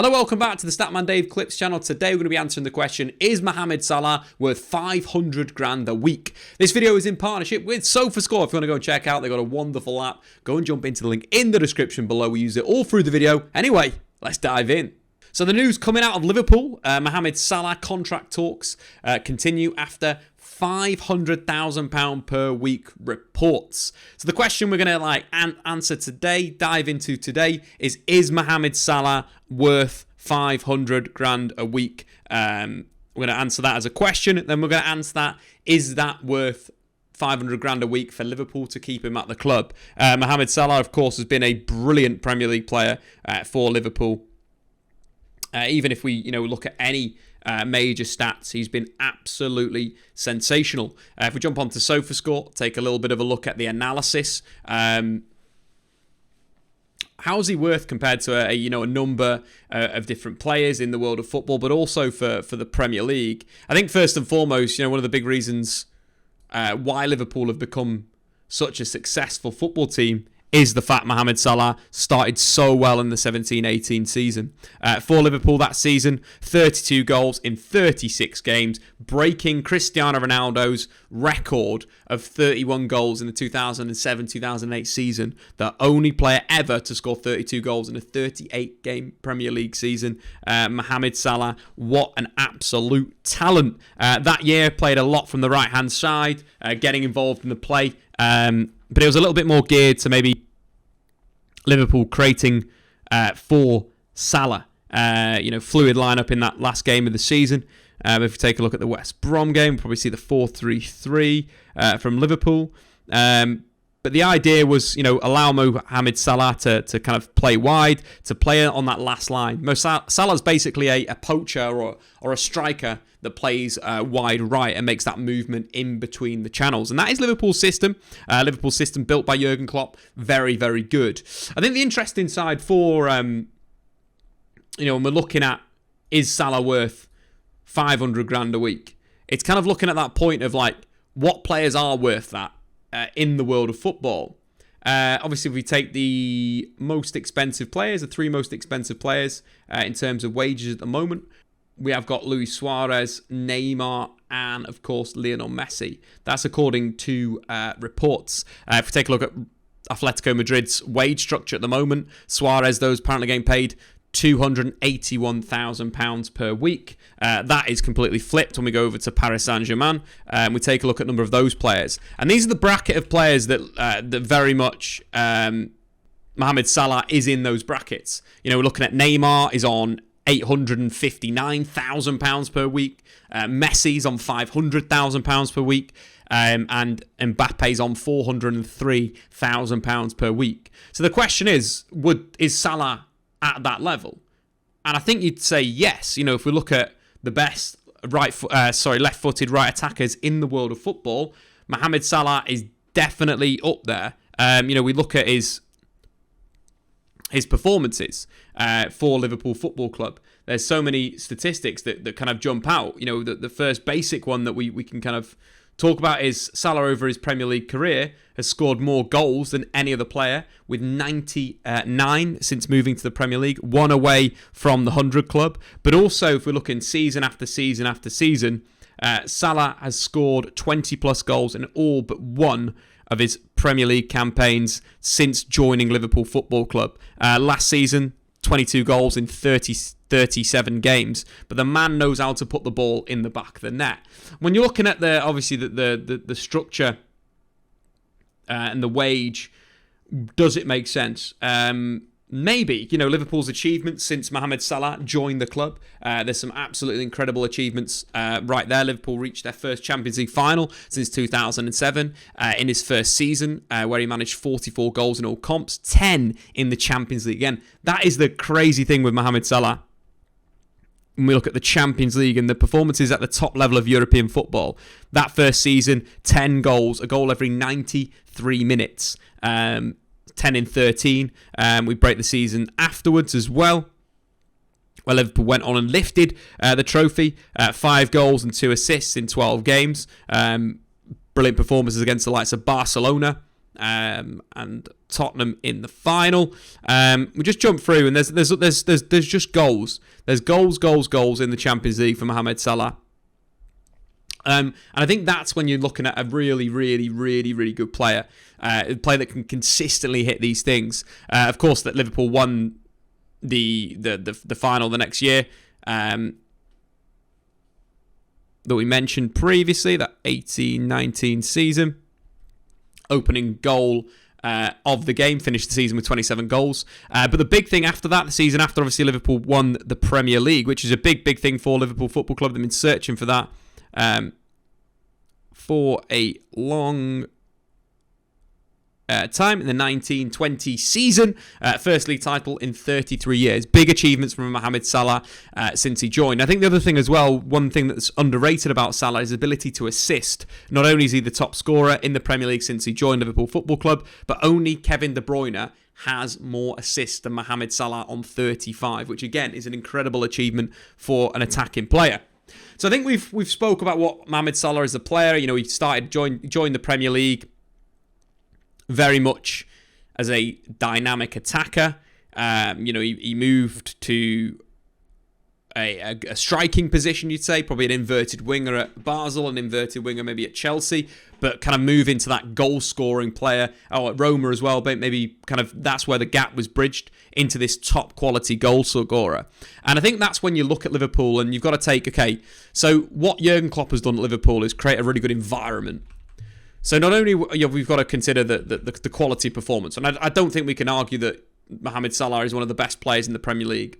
Hello, welcome back to the Statman Dave Clips channel. Today we're going to be answering the question, is Mohamed Salah worth 500 grand a week? This video is in partnership with SofaScore. If you want to go and check out, they've got a wonderful app. Go and jump into the link in the description below. We use it all through the video. Anyway, let's dive in. So the news coming out of Liverpool, Mohamed Salah contract talks continue after £500,000 per week reports. So the question we're going to answer today, dive into today, is Mohamed Salah worth 500 grand a week? We're going to answer that as a question. Then we're going to answer that, is that worth 500 grand a week for Liverpool to keep him at the club? Mohamed Salah, of course, has been a brilliant Premier League player for Liverpool. Even if we, look at any major stats, he's been absolutely sensational. If we jump onto SofaScore, take a little bit of a look at the analysis. How's he worth compared to a number of different players in the world of football, but also for the Premier League? I think first and foremost, one of the big reasons why Liverpool have become such a successful football team is the fact Mohamed Salah started so well in the 17-18 season. For Liverpool that season, 32 goals in 36 games, breaking Cristiano Ronaldo's record of 31 goals in the 2007-2008 season. The only player ever to score 32 goals in a 38-game Premier League season. Mohamed Salah, what an absolute talent. That year, played a lot from the right-hand side, getting involved in the play. But it was a little bit more geared to maybe Liverpool creating for Salah. Fluid lineup in that last game of the season. If we take a look at the West Brom game, we'll probably see the 4-3-3 from Liverpool. But the idea was, allow Mohamed Salah to kind of play wide, to play on that last line. Salah's basically a poacher or a striker that plays wide right and makes that movement in between the channels. And that is Liverpool's system. Liverpool's system built by Jurgen Klopp. Very, very good. I think the interesting side for, when we're looking at, is Salah worth 500 grand a week? It's kind of looking at that point of what players are worth that in the world of football. Obviously, if we take the most expensive players, the three most expensive players in terms of wages at the moment, we have got Luis Suarez, Neymar, and of course Lionel Messi. That's according to reports. If we take a look at Atletico Madrid's wage structure at the moment, Suarez, those apparently getting paid £281,000 per week. That is completely flipped when we go over to Paris Saint-Germain. We take a look at a number of those players. And these are the bracket of players that very much Mohamed Salah is in those brackets. We're looking at Neymar is on £859,000 per week. Messi's on £500,000 per week. And Mbappe's on £403,000 per week. So the question is Salah at that level? And I think you'd say yes. If we look at the best left-footed right attackers in the world of football, Mohamed Salah is definitely up there. We look at his performances for Liverpool Football Club. There's so many statistics that kind of jump out. The first basic one that we can kind of talk about is Salah over his Premier League career has scored more goals than any other player, with 99 since moving to the Premier League, one away from the 100 club. But also, if we're looking season after season after season, Salah has scored 20 plus goals in all but one of his Premier League campaigns since joining Liverpool Football Club. Last season, 22 goals in 37 games, but the man knows how to put the ball in the back of the net. When you're looking at the structure and the wage, does it make sense? Maybe. Liverpool's achievements since Mohamed Salah joined the club. There's some absolutely incredible achievements right there. Liverpool reached their first Champions League final since 2007 in his first season, where he managed 44 goals in all comps, 10 in the Champions League. Again, that is the crazy thing with Mohamed Salah. When we look at the Champions League and the performances at the top level of European football, that first season, 10 goals, a goal every 93 minutes. 10 in 13. We break the season afterwards as well, where Liverpool went on and lifted the trophy. 5 goals and 2 assists in 12 games. Brilliant performances against the likes of Barcelona and Tottenham in the final. We just jump through, and there's just goals. There's goals in the Champions League for Mohamed Salah. And I think that's when you're looking at a really, really, really, really good player, a player that can consistently hit these things. Of course, that Liverpool won the final the next year. That we mentioned previously, that 18-19 season. Opening goal of the game, finished the season with 27 goals. But the big thing after that, the season after, obviously Liverpool won the Premier League, which is a big thing for Liverpool Football Club. They've been searching for that for a long time in the 1920 season. First league title in 33 years. Big achievements from Mohamed Salah since he joined. I think the other thing as well, one thing that's underrated about Salah is his ability to assist. Not only is he the top scorer in the Premier League since he joined Liverpool Football Club, but only Kevin De Bruyne has more assists than Mohamed Salah on 35, which again is an incredible achievement for an attacking player. So I think we've spoke about what Mohamed Salah is a player. You know, he joined the Premier League very much as a dynamic attacker. He moved to a striking position, you'd say, probably an inverted winger at Basel, an inverted winger maybe at Chelsea, but kind of move into that goal-scoring player. At Roma as well, but maybe kind of that's where the gap was bridged into this top-quality goal scorer. And I think that's when you look at Liverpool and you've got to take, okay, so what Jurgen Klopp has done at Liverpool is create a really good environment. So not only we've got to consider the quality performance, and I don't think we can argue that Mohamed Salah is one of the best players in the Premier League.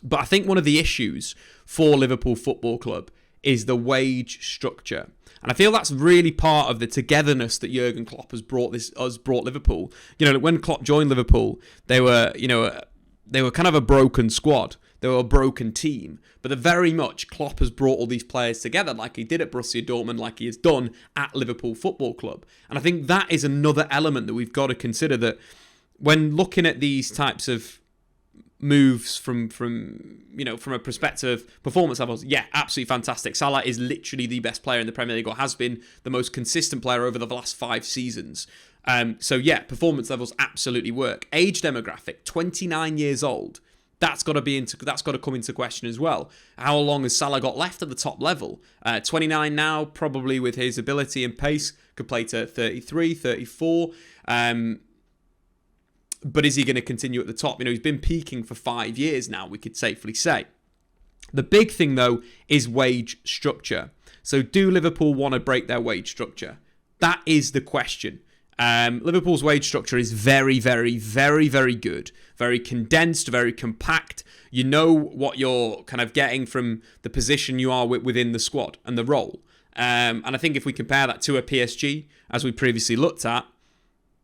But I think one of the issues for Liverpool Football Club is the wage structure. And I feel that's really part of the togetherness that Jurgen Klopp has brought Liverpool. You know, when Klopp joined Liverpool, they were kind of a broken squad. They were a broken team. But very much Klopp has brought all these players together like he did at Borussia Dortmund, like he has done at Liverpool Football Club. And I think that is another element that we've got to consider, that when looking at these types of moves from a perspective of performance levels, yeah, absolutely fantastic. Salah is literally the best player in the Premier League, or has been the most consistent player over the last 5 seasons. So yeah, performance levels absolutely work. Age demographic, 29 years old. That's got to come into question as well. How long has Salah got left at the top level? 29 now, probably with his ability and pace, could play to 33, 34. But is he going to continue at the top? You know, he's been peaking for 5 years now, we could safely say. The big thing, though, is wage structure. So do Liverpool want to break their wage structure? That is the question. Liverpool's wage structure is very, very, very, very good. Very condensed, very compact. You know what you're kind of getting from the position you are within the squad and the role. And I think if we compare that to a PSG, as we previously looked at,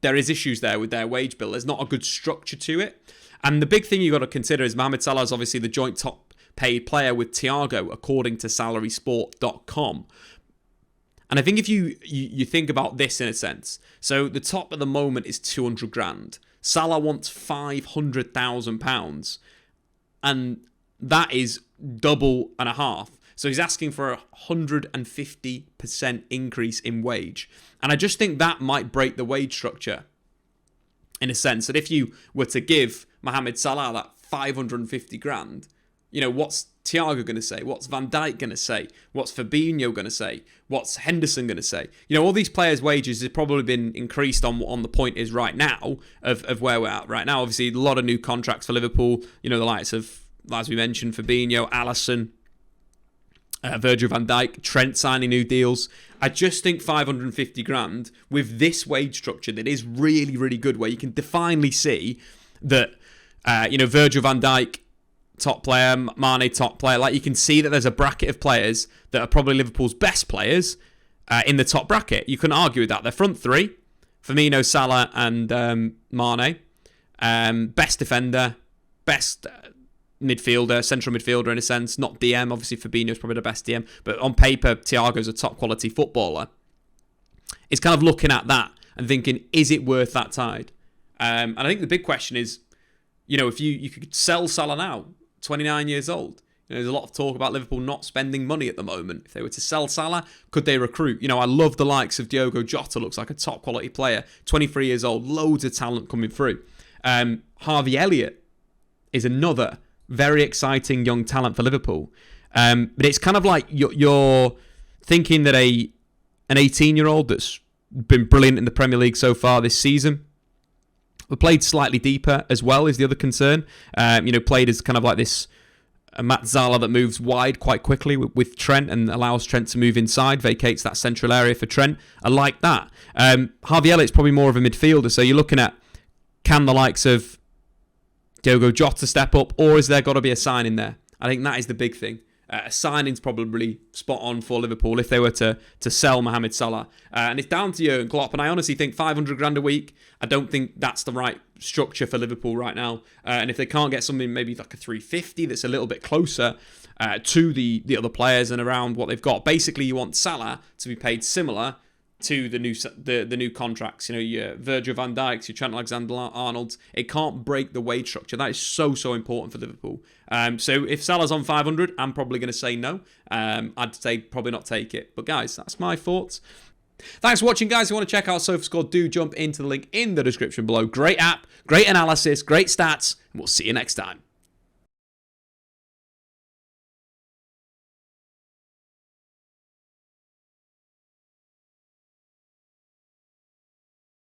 there is issues there with their wage bill. There's not a good structure to it. And the big thing you've got to consider is Mohamed Salah is obviously the joint top paid player with Thiago, according to salarysport.com. And I think if you think about this in a sense, so the top at the moment is 200 grand. Salah wants £500,000, and that is double and a half. So he's asking for a 150% increase in wage. And I just think that might break the wage structure in a sense that if you were to give Mohamed Salah that 550 grand, you know, what's Thiago going to say? What's Van Dijk going to say? What's Fabinho going to say? What's Henderson going to say? You know, all these players' wages have probably been increased on the point is right now of where we're at right now. Obviously, a lot of new contracts for Liverpool. You know, the likes of, as we mentioned, Fabinho, Alisson, Virgil van Dijk, Trent signing new deals. I just think 550 grand with this wage structure that is really, really good, where you can definitely see that, Virgil van Dijk, top player, Mane, top player. Like, you can see that there's a bracket of players that are probably Liverpool's best players in the top bracket. You can argue with that. They're front three, Firmino, Salah and Mane. Best defender, best midfielder, central midfielder in a sense, not DM. Obviously, Fabinho's probably the best DM, but on paper, Thiago's a top quality footballer. It's kind of looking at that and thinking, is it worth that tide? And I think the big question is, you know, if you could sell Salah now, 29 years old, There's a lot of talk about Liverpool not spending money at the moment. If they were to sell Salah, could they recruit? I love the likes of Diogo Jota, looks like a top quality player, 23 years old, loads of talent coming through. Harvey Elliott is another very exciting young talent for Liverpool. But it's kind of like you're thinking that an 18-year-old that's been brilliant in the Premier League so far this season, but played slightly deeper as well is the other concern. Played as kind of like this Matt Zala that moves wide quite quickly with Trent and allows Trent to move inside, vacates that central area for Trent. I like that. Harvey Elliott's probably more of a midfielder, so you're looking at, can the likes of Diogo Jota step up, or has there got to be a signing there? I think that is the big thing. A signing's probably spot on for Liverpool if they were to sell Mohamed Salah. And it's down to Jurgen Klopp. And I honestly think 500 grand a week, I don't think that's the right structure for Liverpool right now. And if they can't get something maybe like a 350 that's a little bit closer to the other players and around what they've got, basically you want Salah to be paid similar to the new contracts, your Virgil van Dijk's, your Trent Alexander-Arnold's. It can't break the wage structure. That is so important for Liverpool. So if Salah's on 500, I'm probably going to say no. I'd say probably not take it. But guys, that's my thoughts. Thanks for watching, guys. If you want to check out SofaScore, do jump into the link in the description below. Great app, great analysis, great stats, and we'll see you next time.